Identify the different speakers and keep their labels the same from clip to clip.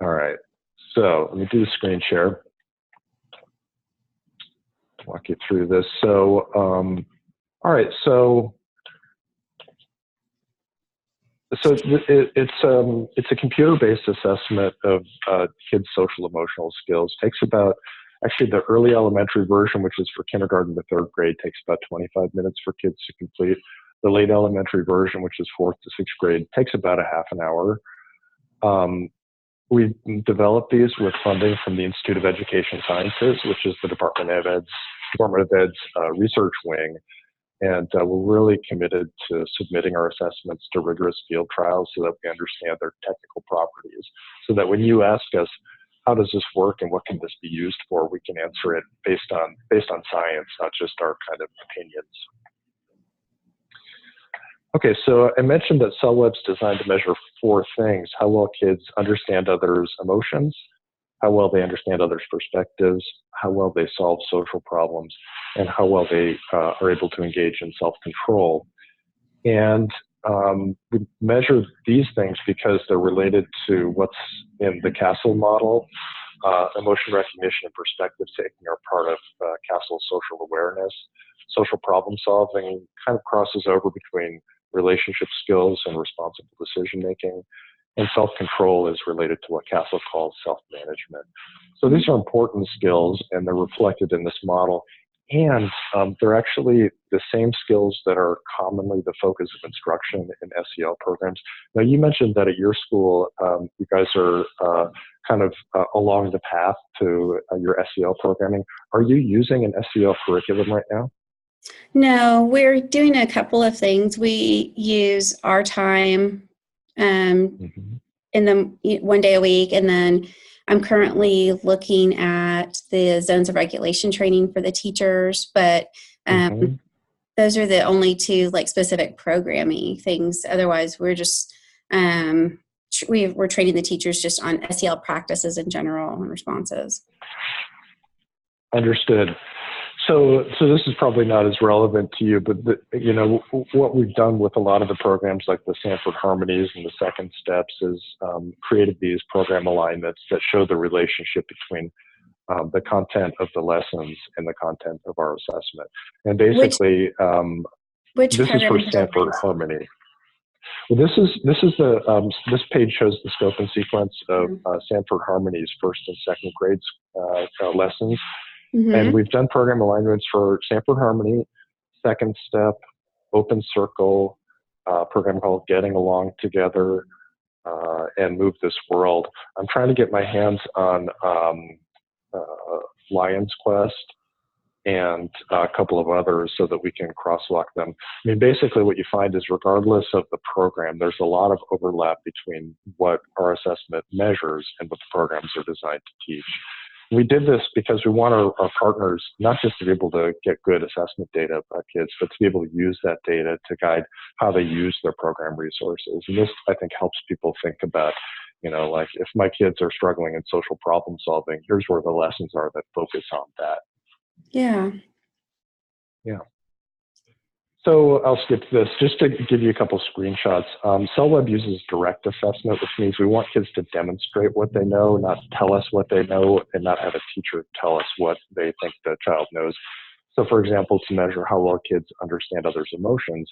Speaker 1: All right. So let me do the screen share. Walk you through this. So, all right. So it's a computer-based assessment of kids' social emotional skills. Takes about, actually the early elementary version, which is for kindergarten to third grade, takes about 25 minutes for kids to complete. The late elementary version, which is fourth to sixth grade, takes about a half an hour. We developed these with funding from the Institute of Education Sciences, which is the Department of Ed's research wing. And we're really committed to submitting our assessments to rigorous field trials so that we understand their technical properties. So that when you ask us, how does this work and what can this be used for, we can answer it based on science, not just our kind of opinions. Okay, so I mentioned that CellWeb's designed to measure 4 things: how well kids understand others' emotions, how well they understand others' perspectives, how well they solve social problems, and how well they are able to engage in self-control. And we measure these things because they're related to what's in the CASEL model. Emotion recognition and perspective taking are part of CASEL social awareness. Social problem solving kind of crosses over between relationship skills and responsible decision making. And self-control is related to what CASEL calls self-management. So these are important skills, and they're reflected in this model. And they're actually the same skills that are commonly the focus of instruction in SEL programs. Now, you mentioned that at your school, you guys are kind of along the path to your SEL programming. Are you using an SEL curriculum right now?
Speaker 2: No, we're doing a couple of things. We use our time in the 1 day a week, and then I'm currently looking at the zones of regulation training for the teachers, but those are the only 2 like specific programming things. Otherwise, we're just we're training the teachers just on SEL practices in general and responses.
Speaker 1: Understood. So this is probably not as relevant to you, but you know, what we've done with a lot of the programs like the Sanford Harmonies and the Second Steps is created these program alignments that show the relationship between the content of the lessons and the content of our assessment. And basically,
Speaker 2: which
Speaker 1: this is for Sanford Harmony. Well, this page shows the scope and sequence of Sanford Harmony's first and second grades lessons. And we've done program alignments for Sanford Harmony, Second Step, Open Circle, a program called Getting Along Together, and Move This World. I'm trying to get my hands on Lion's Quest and a couple of others so that we can crosswalk them. I mean, basically what you find is regardless of the program, there's a lot of overlap between what our assessment measures and what the programs are designed to teach. We did this because we want our partners not just to be able to get good assessment data about kids, but to be able to use that data to guide how they use their program resources. And this, I think, helps people think about, you know, like if my kids are struggling in social problem solving, here's where the lessons are that focus on that.
Speaker 2: Yeah.
Speaker 1: Yeah. So I'll skip this just to give you a couple screenshots. CellWeb uses direct assessment, which means we want kids to demonstrate what they know, not tell us what they know, and not have a teacher tell us what they think the child knows. So for example, to measure how well kids understand others' emotions,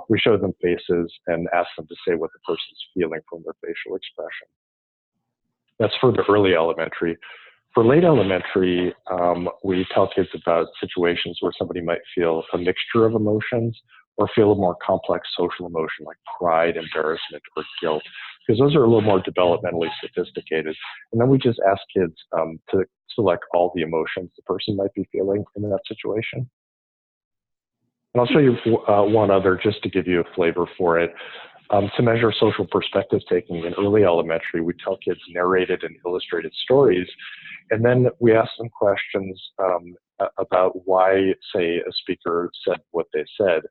Speaker 1: we show them faces and ask them to say what the person's feeling from their facial expression. That's for the early elementary. For late elementary, we tell kids about situations where somebody might feel a mixture of emotions or feel a more complex social emotion like pride, embarrassment, or guilt, because those are a little more developmentally sophisticated. And then we just ask kids to select all the emotions the person might be feeling in that situation. And I'll show you one other just to give you a flavor for it. To measure social perspective taking in early elementary, we tell kids narrated and illustrated stories, and then we ask them questions about why, say, a speaker said what they said.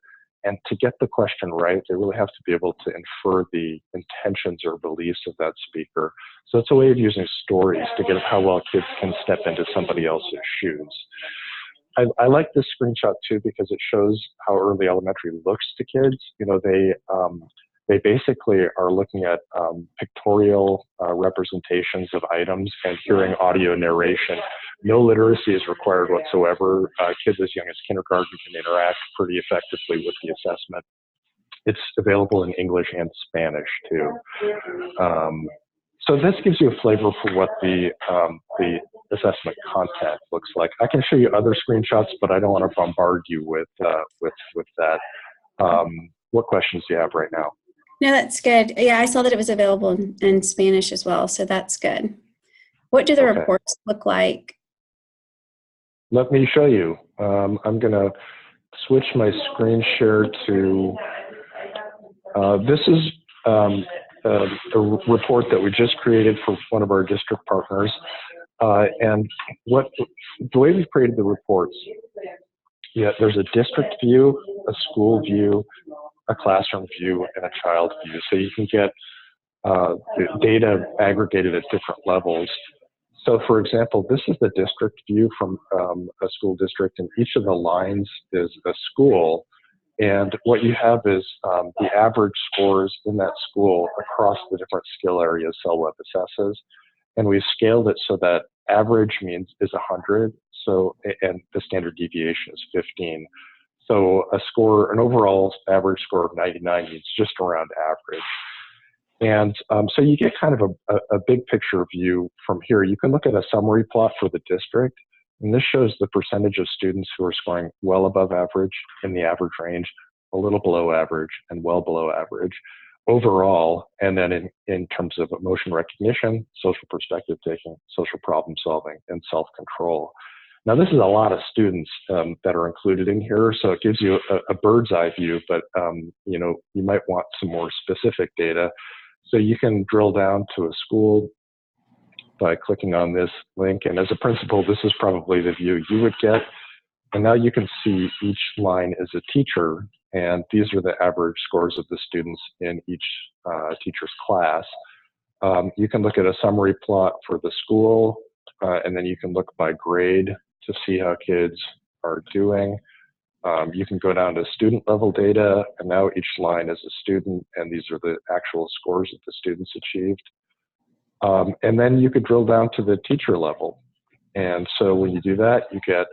Speaker 1: And to get the question right, they really have to be able to infer the intentions or beliefs of that speaker. So it's a way of using stories to get how well kids can step into somebody else's shoes. I like this screenshot too because it shows how early elementary looks to kids. You know, They basically are looking at pictorial representations of items and hearing audio narration. No literacy is required whatsoever. Kids as young as kindergarten can interact pretty effectively with the assessment. It's available in English and Spanish too. So this gives you a flavor for what the assessment content looks like. I can show you other screenshots, but I don't want to bombard you with that. What questions do you have right now?
Speaker 2: No, that's good. Yeah, I saw that it was available in Spanish as well, so that's good. What do the reports look like?
Speaker 1: Let me show you. I'm going to switch my screen share to, this is the report that we just created for one of our district partners. And the way we've created the reports, there's a district view, a school view, a classroom view, and a child view. So you can get the data aggregated at different levels. So for example, this is the district view from a school district, and each of the lines is a school. And what you have is the average scores in that school across the different skill areas CellWeb assesses. And we've scaled it so that average is 100, and the standard deviation is 15. So an overall average score of 99 means just around average. And so you get kind of a big picture view from here. You can look at a summary plot for the district, and this shows the percentage of students who are scoring well above average, in the average range, a little below average, and well below average overall. And then in terms of emotion recognition, social perspective taking, social problem solving, and self-control. Now, this is a lot of students that are included in here, so it gives you a bird's eye view, but you might want some more specific data. So you can drill down to a school by clicking on this link, and as a principal, this is probably the view you would get. And now you can see each line is a teacher, and these are the average scores of the students in each teacher's class. You can look at a summary plot for the school, and then you can look by grade to see how kids are doing. You can go down to student level data, and now each line is a student, and these are the actual scores that the students achieved. And then you could drill down to the teacher level. And so when you do that, you get,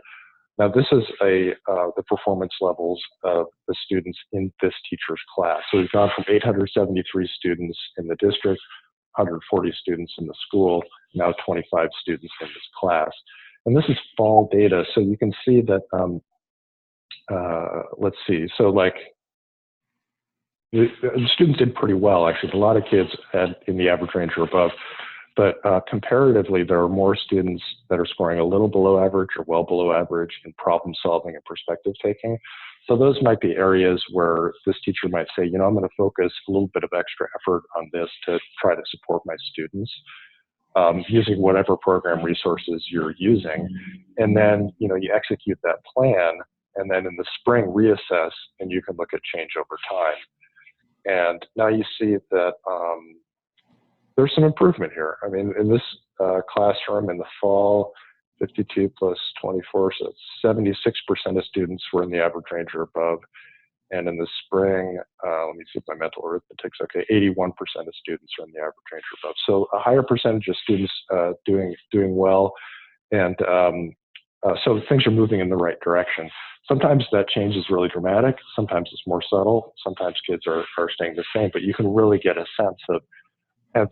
Speaker 1: now this is the performance levels of the students in this teacher's class. So we've gone from 873 students in the district, 140 students in the school, now 25 students in this class. And this is fall data, so you can see that, let's see, so like, the students did pretty well, actually. A lot of kids in the average range or above, but comparatively, there are more students that are scoring a little below average or well below average in problem solving and perspective taking. So those might be areas where this teacher might say, I'm going to focus a little bit of extra effort on this to try to support my students. Using whatever program resources you're using. And then, you execute that plan, and then in the spring reassess, and you can look at change over time. And now you see that there's some improvement here. I mean, in this classroom in the fall, 52 plus 24, so 76% of students were in the average range or above. And in the spring, let me see if my mental arithmetic's okay, 81% of students are in the average range or above. So a higher percentage of students doing well. And so things are moving in the right direction. Sometimes that change is really dramatic. Sometimes it's more subtle. Sometimes kids are staying the same, but you can really get a sense of have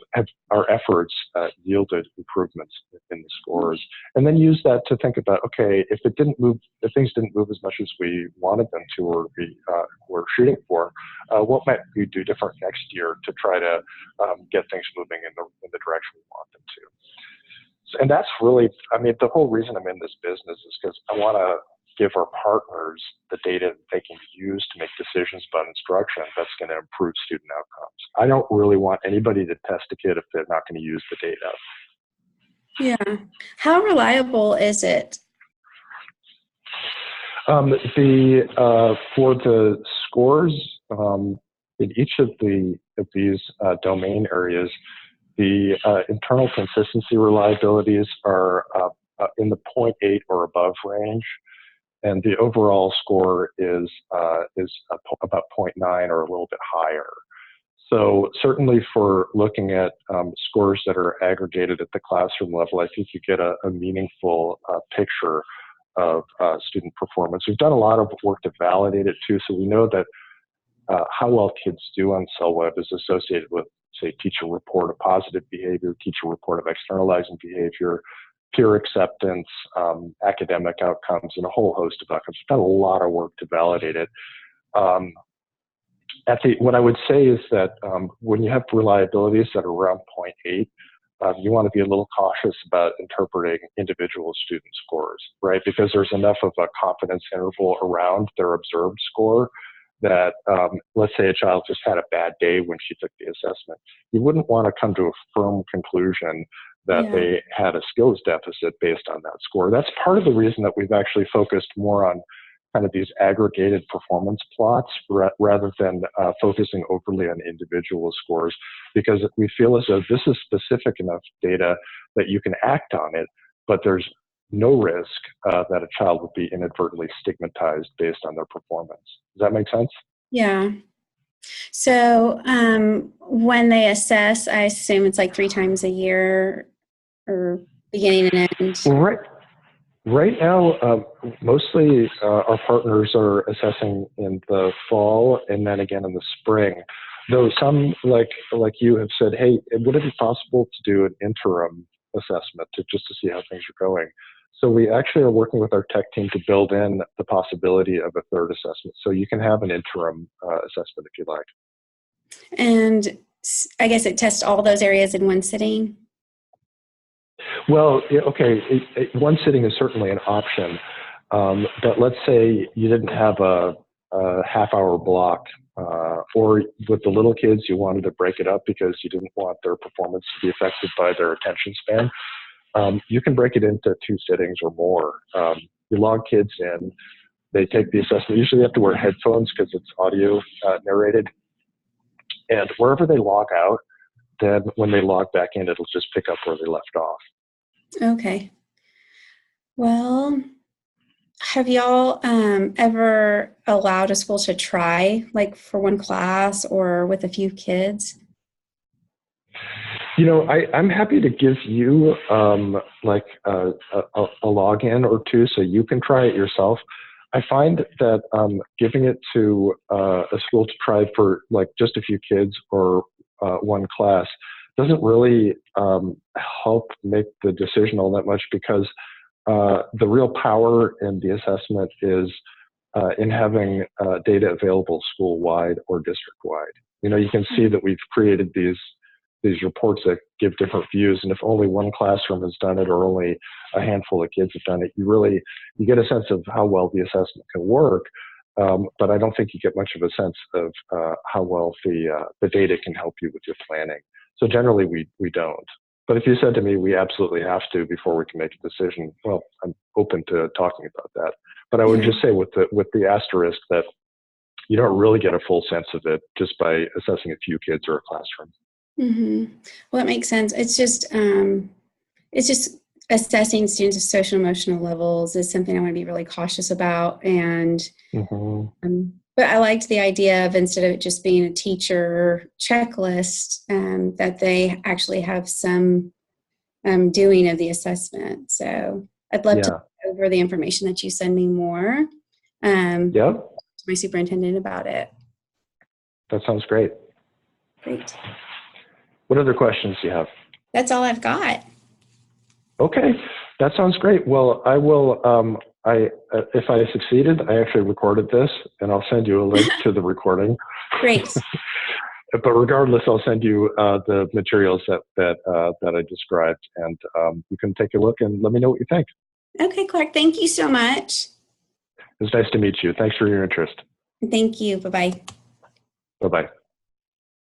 Speaker 1: our efforts yielded improvements in the scores, and then use that to think about, okay, if things didn't move as much as we wanted them to, or we were shooting for, what might we do different next year to try to get things moving in the direction we want them to. And that's really, I mean, the whole reason I'm in this business is because I want to give our partners the data that they can use to make decisions about instruction that's going to improve student outcomes. I don't really want anybody to test a kid if they're not going to use the data.
Speaker 2: Yeah. How reliable is it?
Speaker 1: For the scores, in each of these domain areas, the internal consistency reliabilities are in the 0.8 or above range. And the overall score is about 0.9 or a little bit higher. So certainly for looking at scores that are aggregated at the classroom level, I think you get a meaningful picture of student performance. We've done a lot of work to validate it too, so we know that how well kids do on CellWeb is associated with, say, teacher report of positive behavior, teacher report of externalizing behavior, peer acceptance, academic outcomes, and a whole host of outcomes. We've done a lot of work to validate it. What I would say is that when you have reliabilities that are around 0.8, you want to be a little cautious about interpreting individual student scores, right? Because there's enough of a confidence interval around their observed score that, let's say a child just had a bad day when she took the assessment. You wouldn't want to come to a firm conclusion that they had a skills deficit based on that score. That's part of the reason that we've actually focused more on kind of these aggregated performance plots rather than focusing overly on individual scores, because we feel as though this is specific enough data that you can act on it, but there's no risk that a child would be inadvertently stigmatized based on their performance. Does that make sense?
Speaker 2: Yeah. So when they assess, I assume it's like 3 times a year or beginning and end?
Speaker 1: Right. Right now, mostly our partners are assessing in the fall and then again in the spring. Though some, like you, have said, hey, would it be possible to do an interim assessment just to see how things are going? So we actually are working with our tech team to build in the possibility of a third assessment. So you can have an interim assessment if you like.
Speaker 2: And I guess it tests all those areas in one sitting?
Speaker 1: Well, okay, one sitting is certainly an option, but let's say you didn't have a half-hour block, or with the little kids, you wanted to break it up because you didn't want their performance to be affected by their attention span. You can break it into 2 sittings or more. You log kids in, they take the assessment. Usually they have to wear headphones because it's audio narrated, and wherever they log out, then when they log back in, it'll just pick up where they left off.
Speaker 2: Okay. Well, have y'all ever allowed a school to try, like for one class or with a few kids?
Speaker 1: You know, I'm happy to give you like a login or 2 so you can try it yourself. I find that giving it to a school to try for like just a few kids or one class doesn't really help make the decision all that much, because the real power in the assessment is in having data available school-wide or district-wide. You know, you can see that we've created these reports that give different views, and if only one classroom has done it or only a handful of kids have done it, you get a sense of how well the assessment can work, but I don't think you get much of a sense of how well the data can help you with your planning. So generally we don't. But if you said to me, we absolutely have to before we can make a decision, well, I'm open to talking about that. But I would just say with the asterisk that you don't really get a full sense of it just by assessing a few kids or a classroom.
Speaker 2: Mm-hmm. Well, that makes sense. It's just assessing students' social emotional levels is something I want to be really cautious about. And but I liked the idea of, instead of it just being a teacher checklist, that they actually have some doing of the assessment. So I'd love to go over the information that you send me more. To my superintendent about it.
Speaker 1: That sounds great.
Speaker 2: Great.
Speaker 1: What other questions do you have?
Speaker 2: That's all I've got.
Speaker 1: Okay, that sounds great. Well, I will, if I succeeded, I actually recorded this, and I'll send you a link to the recording.
Speaker 2: Great.
Speaker 1: But regardless, I'll send you the materials that I described, and you can take a look and let me know what you think.
Speaker 2: Okay, Clark, thank you so much.
Speaker 1: It was nice to meet you. Thanks for your interest.
Speaker 2: Thank you. Bye-bye.
Speaker 1: Bye-bye.